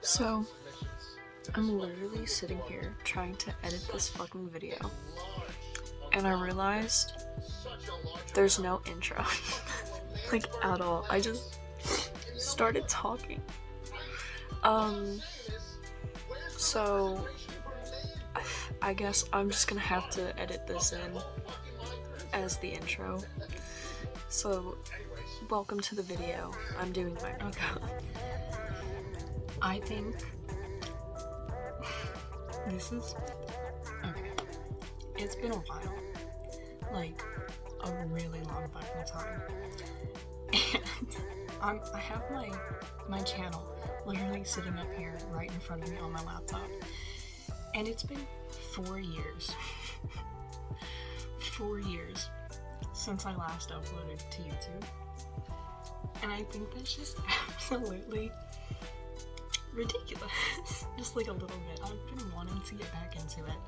So, I'm literally sitting here trying to edit this fucking video, and I realized there's no intro, like, at all. I just started talking. So, I guess I'm just gonna have to edit this in as the intro. So, welcome to the video. I'm doing my makeup. I think this is okay. It's been a while, like a really long fucking time, and I have my channel literally sitting up here right in front of me on my laptop, and it's been 4 years. 4 years since I last uploaded to YouTube, and I think that's just absolutely ridiculous. Just like a little bit. I've been wanting to get back into it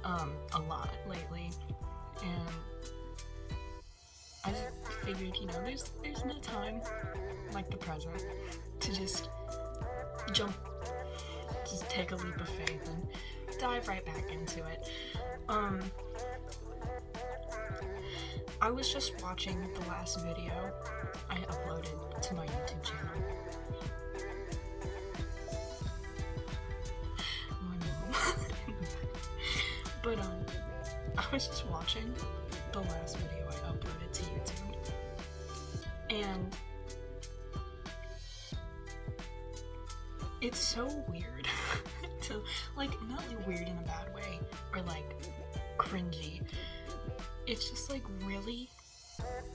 a lot lately, and I just figured, you know, there's no time like the present to just take a leap of faith and dive right back into it. I was just watching the last video I uploaded to my YouTube channel. But I was just watching the last video I uploaded to YouTube, and it's so weird to, like, not like weird in a bad way or like cringy. It's just like really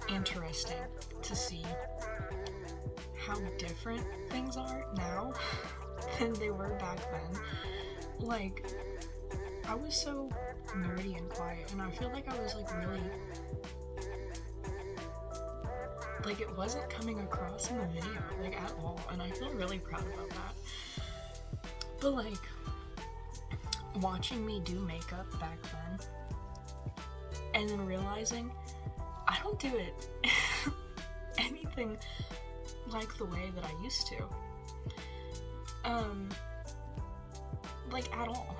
interesting to see how different things are now than they were back then. Like, I was so nerdy and quiet, and I feel like I was like really, like, it wasn't coming across in the video, like, at all, and I feel really proud about that. But like, watching me do makeup back then, and then realizing I don't do it anything like the way that I used to. Like, at all.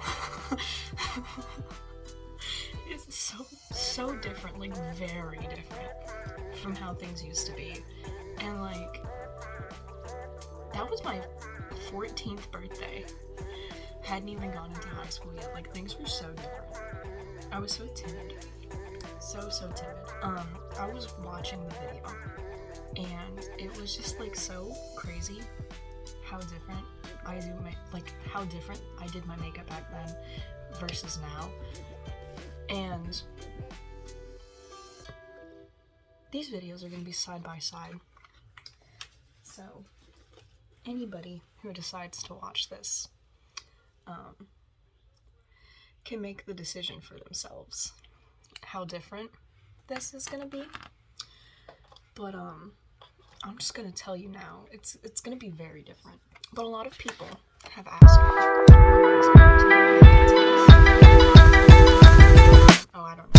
It's so different, like very different from how things used to be. And like, that was my 14th birthday. Hadn't even gone into high school yet. Like, things were so different. I was so timid. So timid. I was watching the video, and it was just like so crazy how different how different I did my makeup back then versus now. And these videos are going to be side by side, so anybody who decides to watch this can make the decision for themselves how different this is going to be. But I'm just going to tell you now, it's going to be very different. But a lot of people have asked me. Oh, I don't know.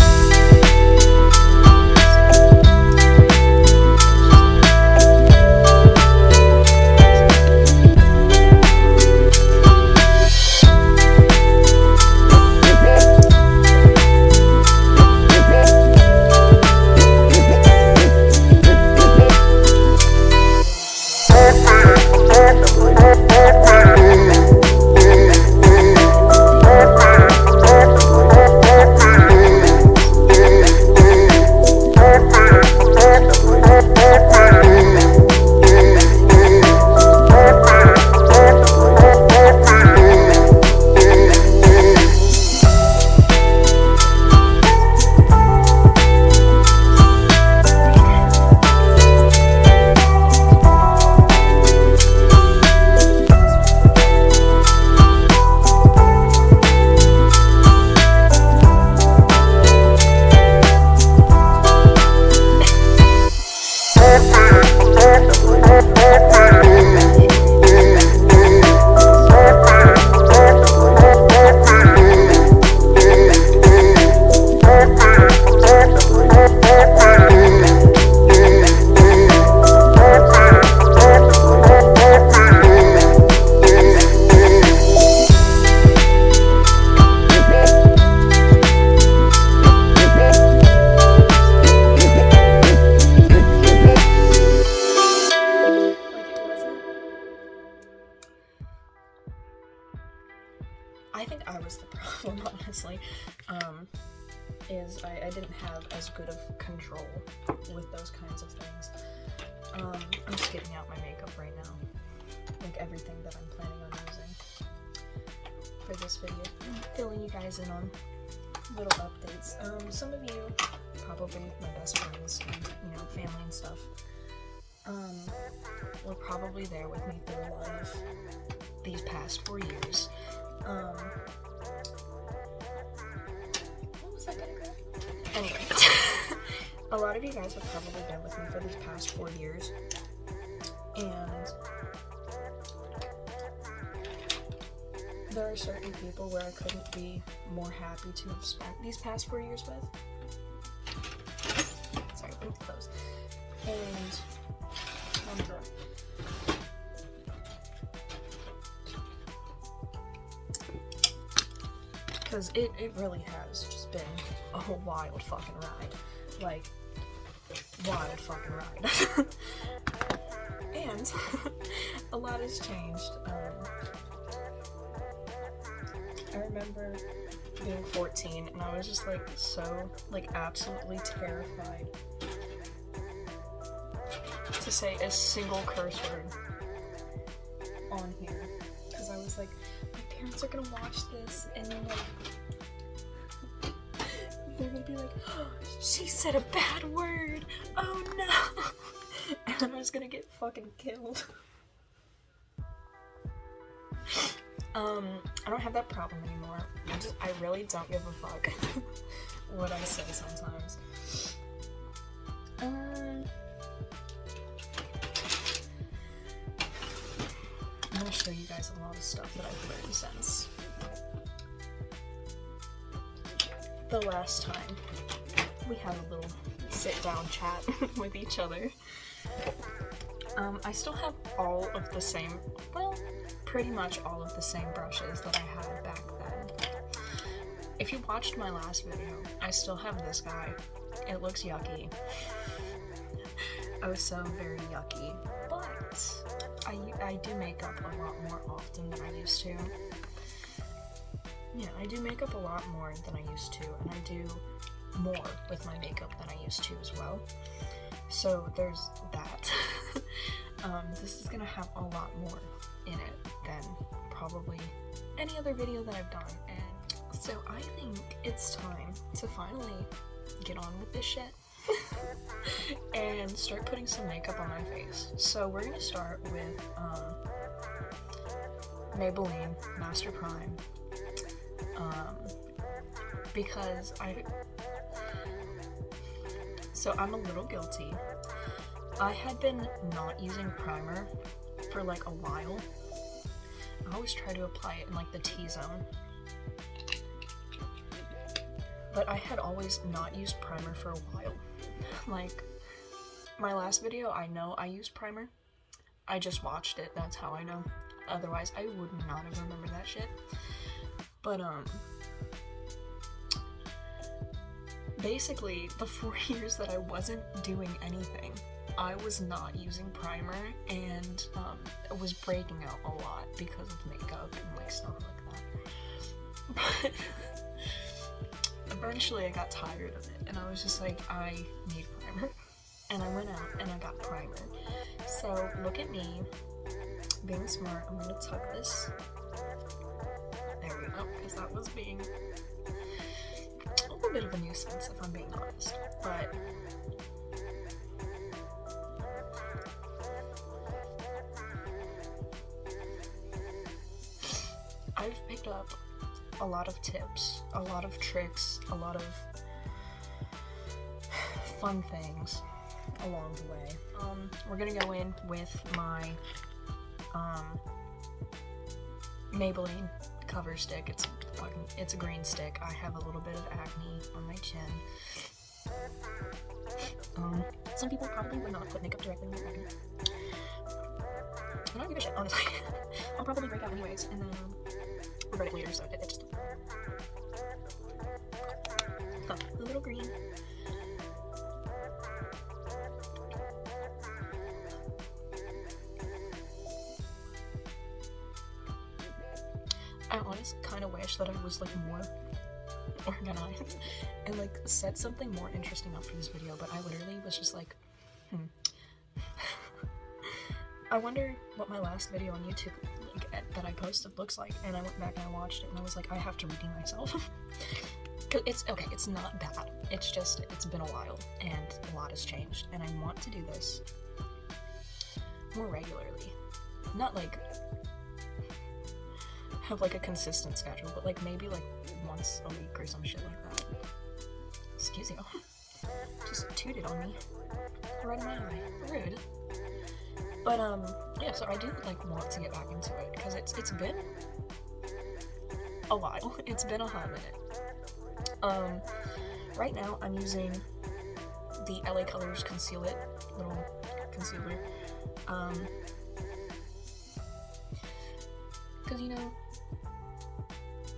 I think I was the problem, honestly. Is I didn't have as good of control with those kinds of things. I'm just getting out my makeup right now. Like everything that I'm planning on using for this video. I'm filling you guys in on little updates. Some of you, probably my best friends and, you know, family and stuff, were probably there with me through a lot of these past 4 years. What was that gonna go? Anyway, a lot of you guys have probably been with me for these past 4 years, and there are certain people where I couldn't be more happy to have spent these past 4 years with. Sorry, let me close. And because it really has just been a wild fucking ride. Like, wild fucking ride. And a lot has changed. I remember being 14 and I was just like so, like, absolutely terrified to say a single curse word on here, because I was like, my parents are gonna watch this and then, like, they're gonna be like, oh, she said a bad word, oh no, and I was gonna get fucking killed. I don't have that problem anymore. I really don't give a fuck what I say sometimes. I'm gonna show you guys a lot of stuff that I've learned since the last time we had a little sit-down chat with each other. I still have all of the same, well, pretty much all of the same brushes that I had back then. If you watched my last video, I still have this guy. It looks yucky. Oh, so very yucky. But I do makeup a lot more often than I used to. Yeah, I do makeup a lot more than I used to, and I do more with my makeup than I used to as well. So there's that. This is gonna have a lot more in it than probably any other video that I've done, and so I think it's time to finally get on with this shit and start putting some makeup on my face. So we're gonna start with Maybelline Master Prime, because so I'm a little guilty. I had been not using primer for like a while. I always try to apply it in like the T-zone, but I had always not used primer for a while. Like, my last video, I know I used primer. I just watched it, that's how I know. Otherwise, I would not have remembered that shit. But, basically, the 4 years that I wasn't doing anything, I was not using primer, and it was breaking out a lot because of makeup and like stuff like that. But eventually I got tired of it, and I was just like, I need primer. And I went out and I got primer. So look at me, being smart. I'm gonna tuck this. There we go, because that was being a little bit of a nuisance if I'm being honest. But I've picked up a lot of tips, a lot of tricks, a lot of fun things along the way. We're gonna go in with my Maybelline cover stick. It's a green stick. I have a little bit of acne on my chin. Some people probably would not put makeup directly on their acne. I don't give a shit, honestly. I'll probably break out anyways, and then regret it later, so it just... Huh, a little green. I honest kind of wish that I was like more organized and like set something more interesting up for this video, but I literally was just like, I wonder what my last video on YouTube that I posted looks like, and I went back and I watched it and I was like, I have to redeem myself. Cause it's okay, it's not bad, it's just, it's been a while and a lot has changed, and I want to do this more regularly. Not like have like a consistent schedule, but like maybe like once a week or some shit like that. Excuse you. Just tooted on me. Right in my eye. Rude. But yeah, so I do like want to get back into it because it's been a while. It's been a hot minute. Right now I'm using the LA Colors Conceal It little concealer. Because, you know,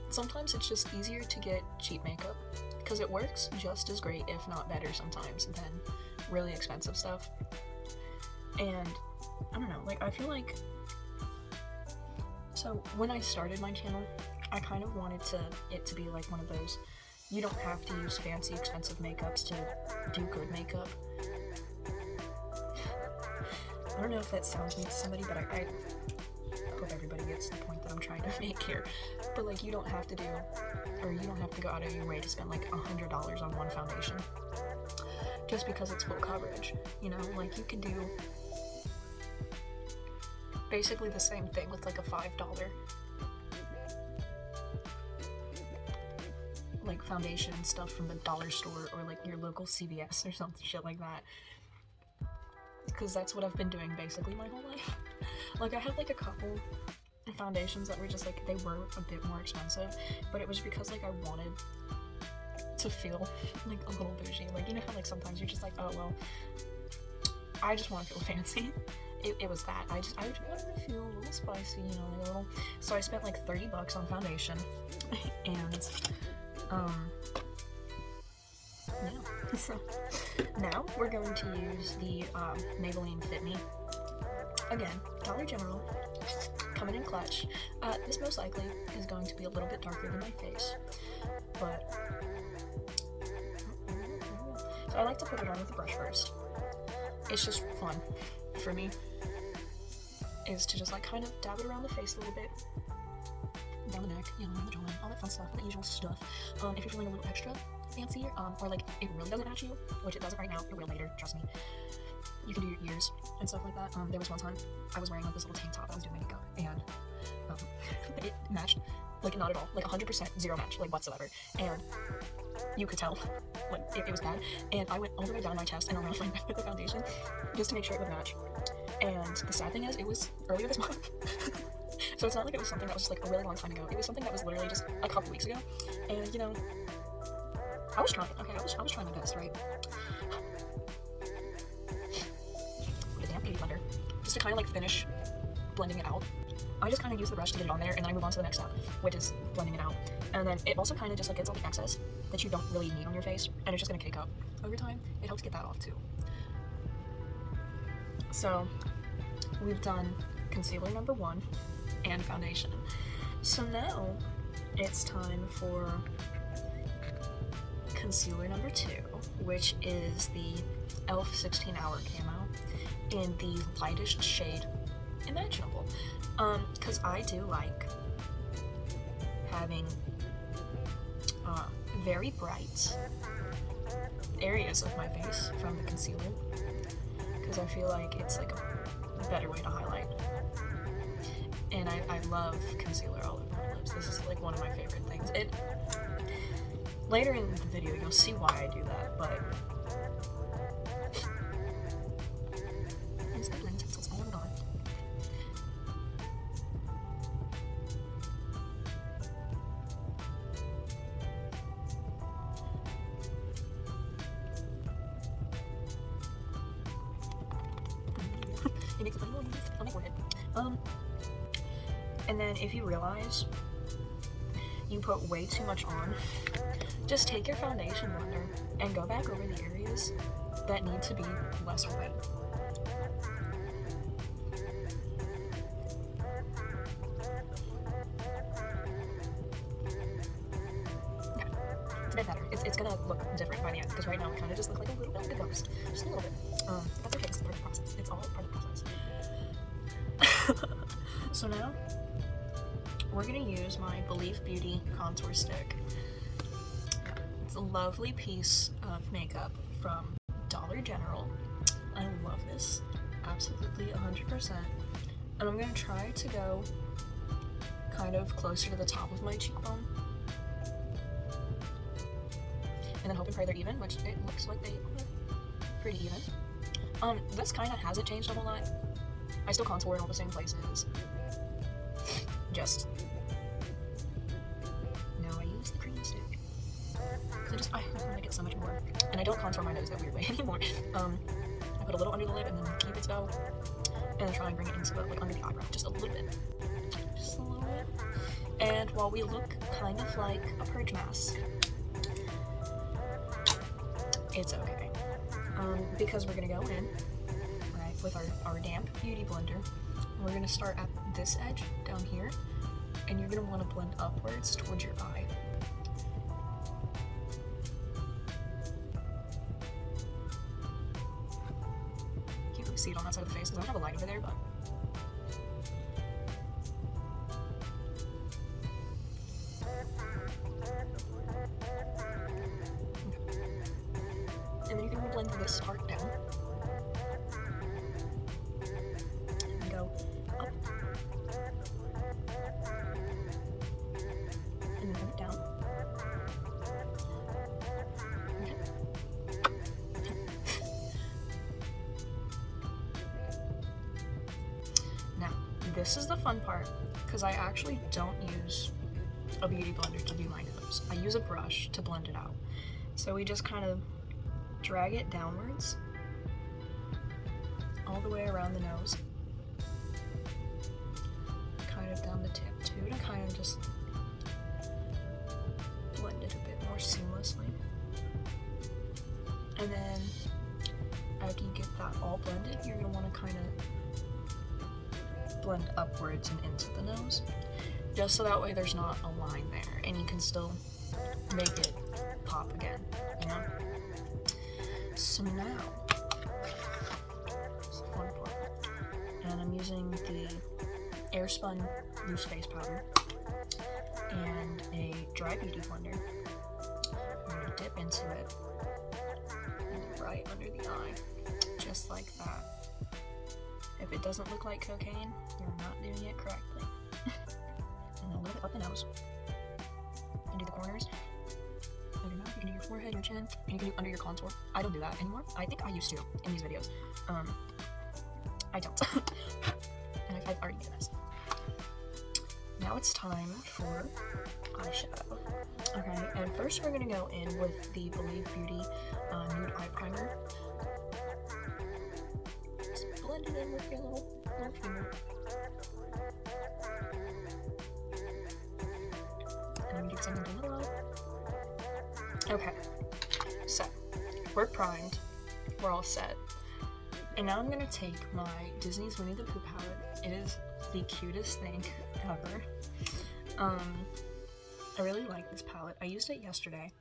sometimes it's just easier to get cheap makeup because it works just as great, if not better sometimes, than really expensive stuff. And I don't know, like, I feel like, so when I started my channel, I kind of wanted it to be like one of those, you don't have to use fancy expensive makeups to do good makeup. I don't know if that sounds mean to somebody, but I hope everybody gets the point that I'm trying to make here. But like, you don't have to go out of your way to spend like $100 on one foundation just because it's full coverage, you know? Like, you can do basically the same thing with like a $5 like foundation stuff from the dollar store or like your local CVS or something shit like that. Because that's what I've been doing basically my whole life. Like, I had like a couple foundations that were just like, they were a bit more expensive, but it was because like I wanted to feel like a little bougie. Like, you know how like sometimes you're just like, oh well, I just want to feel fancy. It was that. I just wanted to feel a little spicy, you know, like a little. So I spent like $30 on foundation, and yeah. So now we're going to use the Maybelline Fit Me. Again, Dollar General, coming in clutch. This most likely is going to be a little bit darker than my face, but so I like to put it on with the brush first. It's just fun for me, is to just like kind of dab it around the face a little bit, down the neck, you know, around the jawline, all that fun stuff, the usual stuff. If you're feeling a little extra fancy, or like it really doesn't match you, which it doesn't right now, it will later, trust me. You can do your ears and stuff like that. There was one time I was wearing like this little tank top, I was doing makeup, and it matched, like not at all, like 100% zero match, like whatsoever, and you could tell like it was bad. And I went all the way down my chest and around my neck with the foundation just to make sure it would match. And the sad thing is, it was earlier this month. So it's not like it was something that was just like a really long time ago. It was something that was literally just a couple weeks ago. And you know, I was trying, okay, I was trying my best, right? With a damn beauty blender, just to kind of like finish blending it out. I just kind of use the brush to get it on there, and then I move on to the next step, which is blending it out. And then it also kind of just like gets all the excess that you don't really need on your face, and it's just gonna cake up over time. It helps get that off too. So we've done concealer number 1 and foundation. So now it's time for concealer number 2, which is the e.l.f. 16 Hour Camo in the lightest shade imaginable. Because I do like having very bright areas of my face from the concealer, because I feel like it's like a better way to highlight. And I love concealer all over my lips. This is like one of my favorite things. Later in the video you'll see why I do that, but it's the blend utensils all gone. It makes a funny little noise on my forehead. And then if you realize you put way too much on, just take your foundation blender and go back over the areas that need to be less red. gonna look different by the end, because right now it kind of just looks like a little bit like a ghost. Just a little bit. That's okay, it's part of the process. It's all part of the process. So now, we're gonna use my Believe Beauty contour stick. It's a lovely piece of makeup from Dollar General. I love this. Absolutely 100%. And I'm gonna try to go kind of closer to the top of my cheekbone. And then hope and pray they're even, which it looks like they are pretty even. This kind of hasn't changed a whole lot. I still contour in all the same places. Just now I use the cream stick. I like it so much more. And I don't contour my nose that weird way anymore. I put a little under the lip and then Cupid's bow. And then try and bring it into the, like, under the eyebrow. Just a little bit. Just a little bit. And while we look kind of like a purge mask, it's okay. Because we're gonna go in, right, with our damp beauty blender. We're gonna start at this edge down here, and you're gonna want to blend upwards towards your eye. Can't really see it on that side of the face because I don't have a light over there, but. And then you're going to blend this part down. And go up. And then bring it down. Okay. Now, this is the fun part, because I actually don't use a beauty blender to do my nose. I use a brush to blend it out. So we just kind of drag it downwards, all the way around the nose, kind of down the tip too, to kind of just blend it a bit more seamlessly. And then after you get that all blended, you're going to want to kind of blend upwards and into the nose, just so that way there's not a line there and you can still make it pop again, you know? So now, it's the fun part, and I'm using the Airspun loose face powder and a dry beauty blender. I'm going to dip into it and right under the eye, just like that. If it doesn't look like cocaine, you're not doing it correctly. And then a little bit up the nose, and do the corners. Under your mouth, you can do your forehead, your chin, and you can do under your contour. I don't do that anymore. I think I used to in these videos. I don't. And I've already made a mess. Now it's time for eyeshadow. Okay, and first we're gonna go in with the Believe Beauty Nude Eye Primer. Just blend it in with your little finger. And then we do the same thing to the other eye. Okay, so we're primed, we're all set, and now I'm gonna take my Disney's Winnie the Pooh palette. It is the cutest thing ever. I really like this palette. I used it yesterday.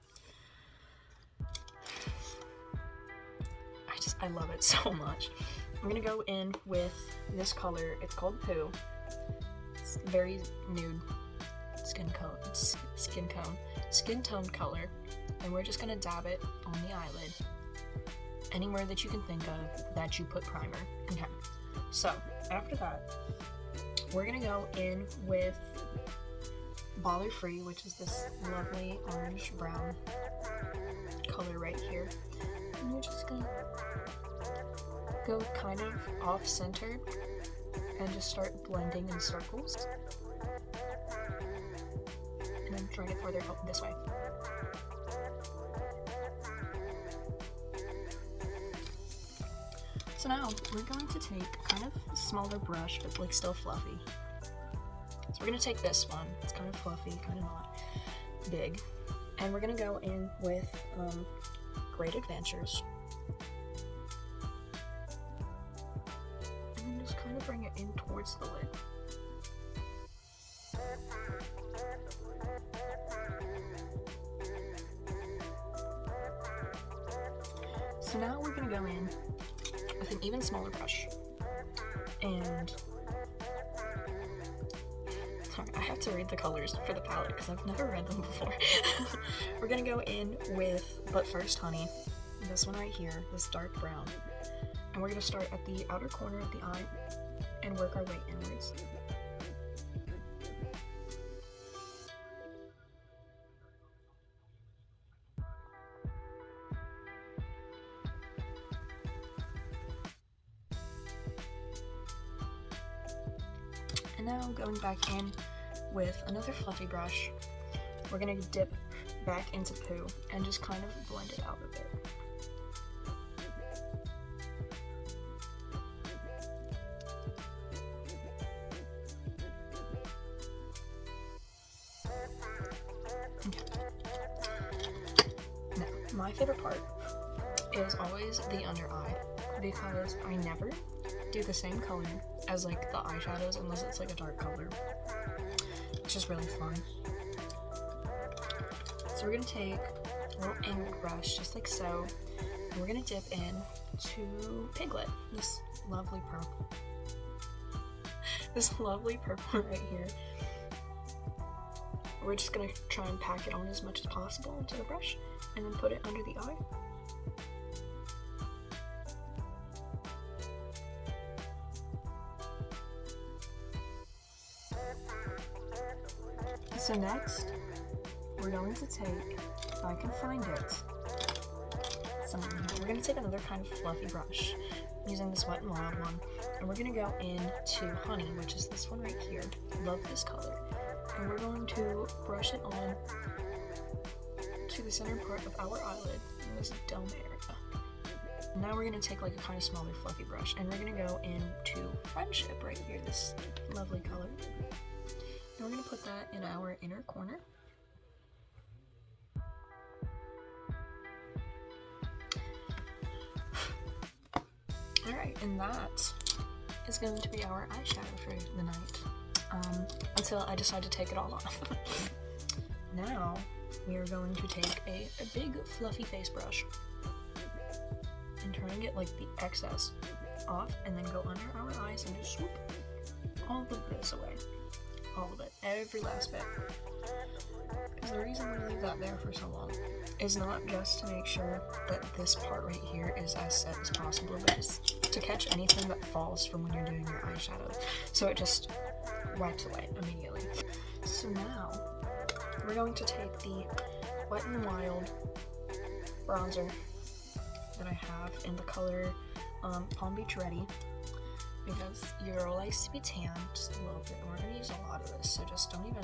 I love it so much. I'm gonna go in with this color. It's called Pooh. It's very nude skin tone color. And we're just gonna dab it on the eyelid, anywhere that you can think of that you put primer. Okay, so after that, we're gonna go in with Baller Free, which is this lovely orange brown color right here. And you're just gonna go kind of off center and just start blending in circles. And then drag it further out this way. So now we're going to take kind of a smaller brush, but like still fluffy. So we're gonna take this one. It's kind of fluffy, kind of not big, and we're gonna go in with Great Adventures, and then just kind of bring it in towards the lid. So now we're gonna go in with an even smaller brush, and sorry, I have to read the colors for the palette because I've never read them before. We're gonna go in with But First Honey, this one right here, this dark brown, and we're gonna start at the outer corner of the eye and work our way inwards. And now going back in with another fluffy brush, we're gonna dip back into poo and just kind of blend it out a bit. Okay. Now, my favorite part is always the under eye, because I never do the same color as like the eyeshadows unless it's like a dark color. It's just really fun. So we're gonna take a little angled brush, just like so, and we're gonna dip in to Piglet, this lovely purple. This lovely purple right here. We're just gonna try and pack it on as much as possible into the brush, and then put it under the eye. So next, we're going to take, if I can find it, we're going to take another kind of fluffy brush, using this Wet n Wild one, and we're going to go into Honey, which is this one right here. Love this color. And we're going to brush it on to the center part of our eyelid, in this dome area. Now we're going to take like a kind of smaller fluffy brush, and we're going to go into Friendship right here, this lovely color. And we're going to put that in our inner corner. Alright, and that is going to be our eyeshadow for the night, until I decide to take it all off. Now, we are going to take a big fluffy face brush and try and get like the excess off, and then go under our eyes and just swoop all of this away. All of it, every last bit. Because the reason we leave that there for so long is not just to make sure that this part right here is as set as possible, but just to catch anything that falls from when you're doing your eyeshadow, so it just wipes away immediately. So now, we're going to take the Wet n Wild bronzer that I have in the color Palm Beach Ready, because your girl likes to be tan just a little bit, and we're going to use a lot of this, so just don't even...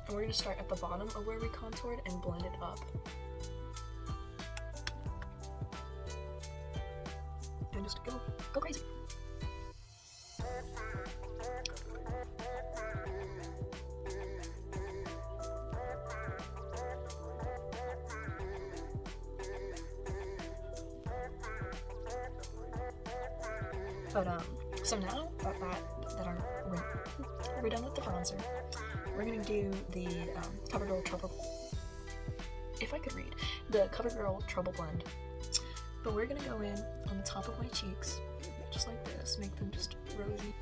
And we're going to start at the bottom of where we contoured and blend it up. And just go crazy. But so now that we're done with the bronzer, we're gonna do the CoverGirl Trouble. If I could read, the CoverGirl Trouble Blend. But we're gonna go in on the top of my cheeks, just like this, make them just rosy.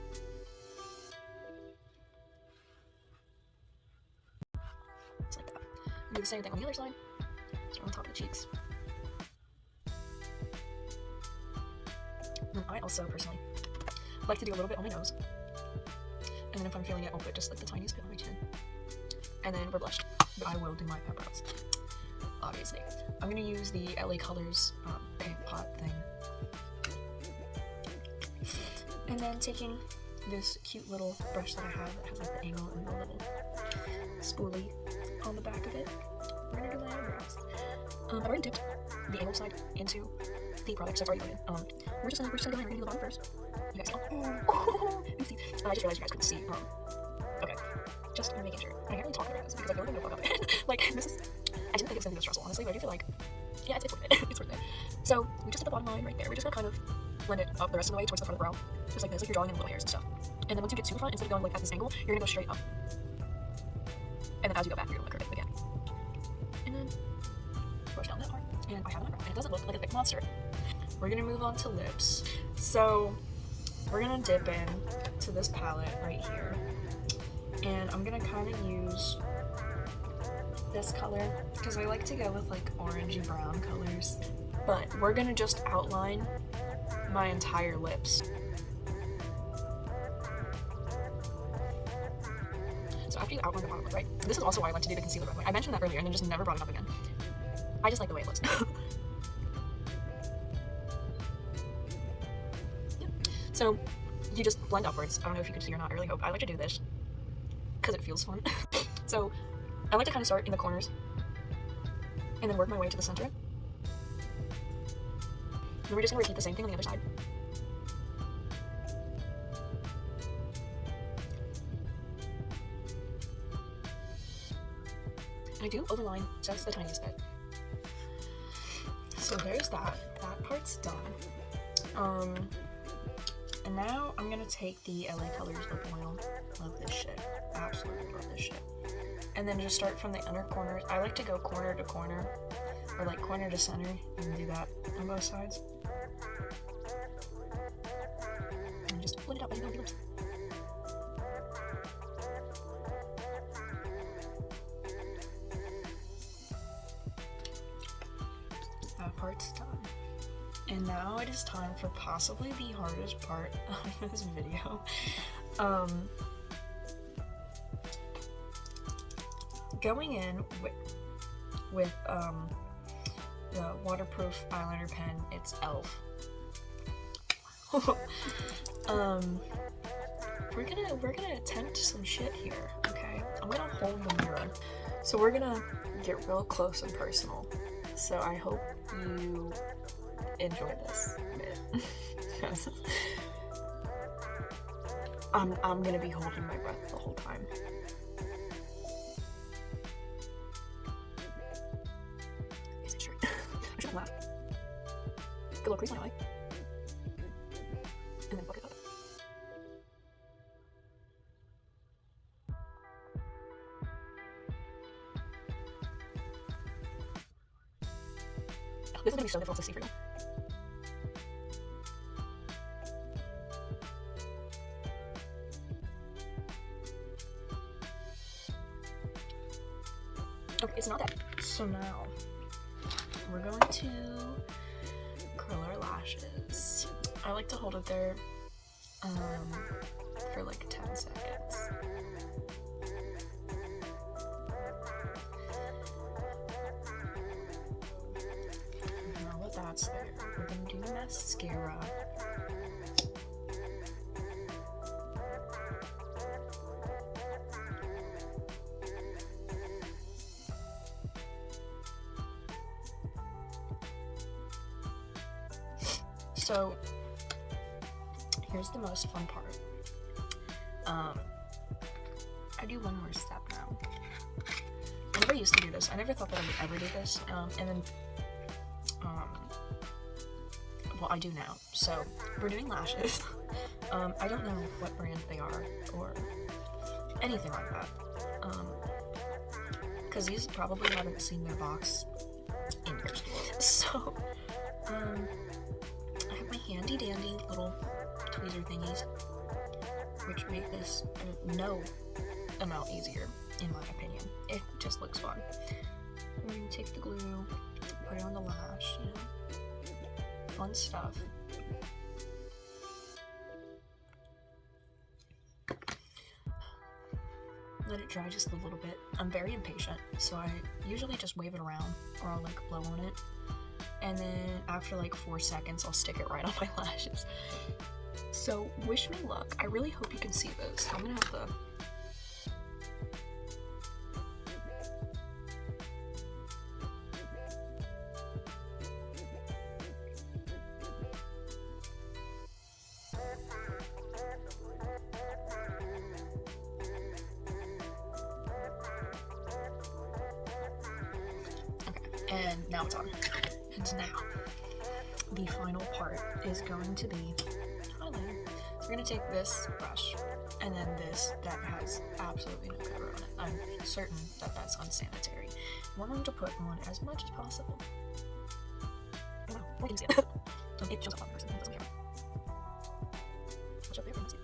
Just like that. And do the same thing on the other side. Start on top of the cheeks. And I also personally like to do a little bit on my nose, and then if I'm feeling it, I'll put just like the tiniest bit on my chin, and then we're blushed. But I will do my eyebrows, obviously. I'm gonna use the LA Colors paint pot thing, and then taking this cute little brush that I have that has like the angle and the little spoolie on the back of it, we're gonna do my eyebrows. I've already dipped the angle side into the product, so it's already loaded. We're just gonna go in, we're gonna do the bottom first. You guys know. Oopsie. I just realized you guys couldn't see. Okay. Just making sure. I can't really talk about this because I feel like I'm gonna fuck up. Like, this is... I didn't think it was gonna be this stressful, honestly, but I do feel like... Yeah, it's worth it. It's worth it. So, we just hit the bottom line right there. We're just gonna kind of blend it up the rest of the way towards the front of the brow. Just like this, like you're drawing in little hairs and stuff. And then once you get to the front, instead of going like at this angle, you're gonna go straight up. And then as you go back, you're gonna curve it again. And then brush down that part. and I have an eyebrow, and it doesn't look like a thick monster. We're gonna move on to lips. So we're gonna dip in to this palette right here, and I'm gonna kind of use this color because I like to go with like orangey brown colors, but we're gonna just outline my entire lips. So after you outline the bottom lip, right? This is also why I like to do the concealer, by the way. I mentioned that earlier and then just never brought it up again. I just like the way it looks. Yeah. So you just blend upwards. I don't know if you could see or not. I really hope. I like to do this because it feels fun. So I like to kind of start in the corners and then work my way to the center. And we're just going to repeat the same thing on the other side. And I do overline just the tiniest bit. So there's that. That part's done. And now I'm gonna take the LA Colors lip oil. Love this shit. Absolutely love this shit. And then just start from the inner corners. I like to go corner to corner, or like corner to center, and do that on both sides. And just blend it out by your lips. That part's done. And now it is time for possibly the hardest part of this video. Going in with the waterproof eyeliner pen, it's e.l.f. We're gonna attempt some shit here, okay? I'm gonna hold the mirror. So we're gonna get real close and personal. So I hope you enjoy this bit. I'm gonna be holding my breath the whole time. Is it true? I shouldn't laugh. Good little crease on my eye. And then fuck it up. This is gonna be so difficult to see for you. Okay, it's not that. So now we're going to curl our lashes. I like to hold it there for like 10 seconds. Now that that's there, we're gonna do mascara. So here's the most fun part. I do one more step now. I never used to do this. I never thought that I would ever do this. And then, well, I do now. So we're doing lashes. I don't know what brand they are or anything like that. Because these probably haven't seen their box in years. So, I have my handy dandy little tweezer thingies, which make this no amount easier, in my opinion. It just looks fun. We're gonna take the glue, put it on the lash, you know, fun stuff. Let it dry just a little bit. I'm very impatient, so I usually just wave it around, or I'll like blow on it. And then after like 4 seconds, I'll stick it right on my lashes. So wish me luck. I really hope you can see this. I'm gonna have to... And now it's on. And now, the final part is going to be highlighter. So we're going to take this brush, and then this that has absolutely no cover on it. I'm certain that that's unsanitary. We're going to put on as much as possible. I don't know. I can see it. It jumps up on the person. It doesn't care. I'll show you from this.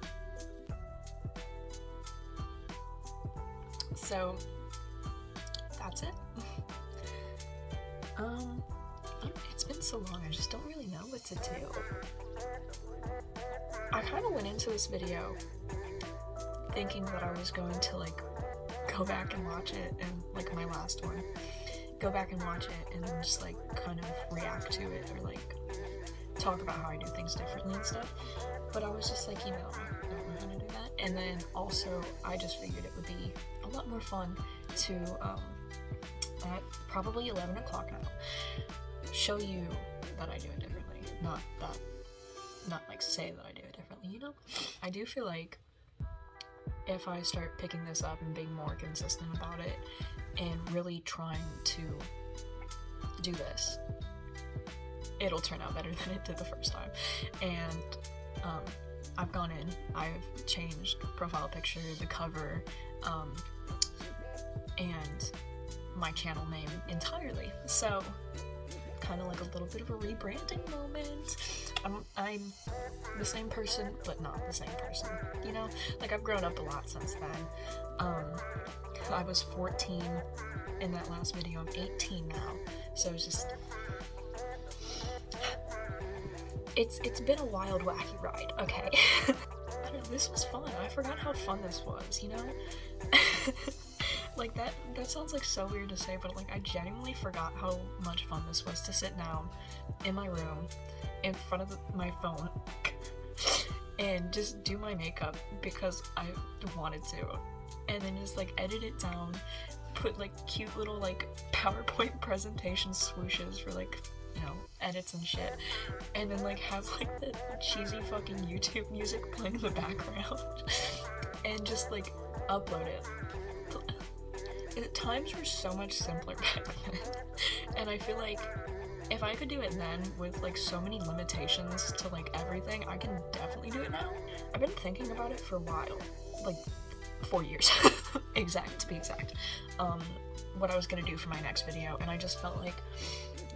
So that's it. It's been so long, I just don't really know what to do. I kind of went into this video thinking that I was going to like go back and watch it, and like my last one, go back and watch it and then just like kind of react to it or like talk about how I do things differently and stuff. But I was just like, you know, I don't know how to do that. And then also I just figured it would be a lot more fun to at probably 11 o'clock now show you that I do it differently, not like say that I do it differently, you know? I do feel like if I start picking this up and being more consistent about it and really trying to do this, it'll turn out better than it did the first time. And I've gone in, I've changed profile picture, the cover, and my channel name entirely. So kind of like a little bit of a rebranding moment. I'm the same person, but not the same person, you know? Like, I've grown up a lot since then. I was 14 in that last video. I'm 18 now, so it's just... It's been a wild, wacky ride, okay? I don't know, this was fun. I forgot how fun this was, you know? Like, that sounds like so weird to say, but like, I genuinely forgot how much fun this was to sit down in my room in front of my phone and just do my makeup because I wanted to, and then just like edit it down, put like cute little like PowerPoint presentation swooshes for like, you know, edits and shit, and then like have like the cheesy fucking YouTube music playing in the background and just like upload it. Times were so much simpler back then, and I feel like if I could do it then with like so many limitations to like everything, I can definitely do it now. I've been thinking about it for a while, like 4 years to be exact, what I was gonna do for my next video, and I just felt like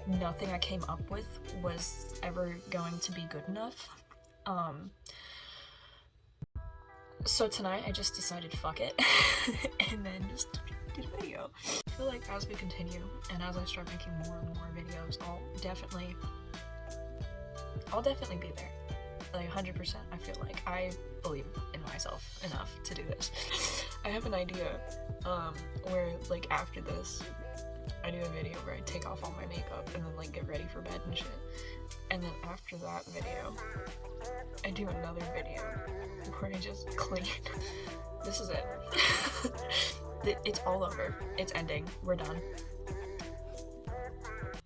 nothing I came up with was ever going to be good enough. So tonight I just decided fuck it and then just did a video. I feel like as we continue and as I start making more and more videos, I'll definitely be there. Like 100%. I feel like I believe in myself enough to do this. I have an idea where like after this I do a video where I take off all my makeup and then like get ready for bed and shit. And then after that video, I do another video where I just clean. This is it. It's all over. It's ending. We're done.